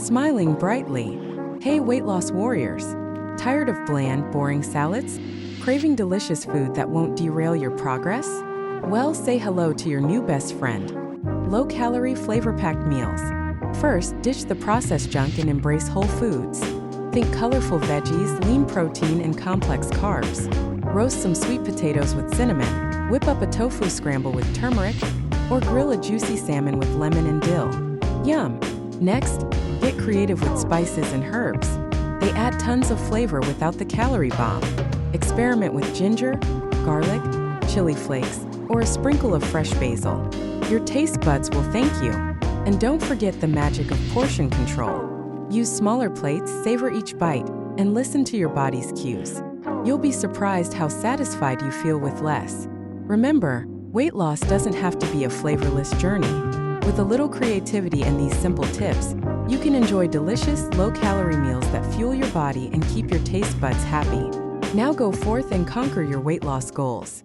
smiling brightly. Hey weight loss warriors! Tired of bland, boring salads? Craving delicious food that won't derail your progress? Well, say hello to your new best friend. Low-calorie, flavor-packed meals. First, ditch the processed junk and embrace whole foods. Think colorful veggies, lean protein, and complex carbs. Roast some sweet potatoes with cinnamon, whip up a tofu scramble with turmeric, or grill a juicy salmon with lemon and dill. Yum! Next, get creative with spices and herbs. They add tons of flavor without the calorie bomb. Experiment with ginger, garlic, chili flakes, or a sprinkle of fresh basil. Your taste buds will thank you. And don't forget the magic of portion control. Use smaller plates, savor each bite, and listen to your body's cues. You'll be surprised how satisfied you feel with less. Remember, weight loss doesn't have to be a flavorless journey. With a little creativity and these simple tips, you can enjoy delicious, low-calorie meals that fuel your body and keep your taste buds happy. Now go forth and conquer your weight loss goals.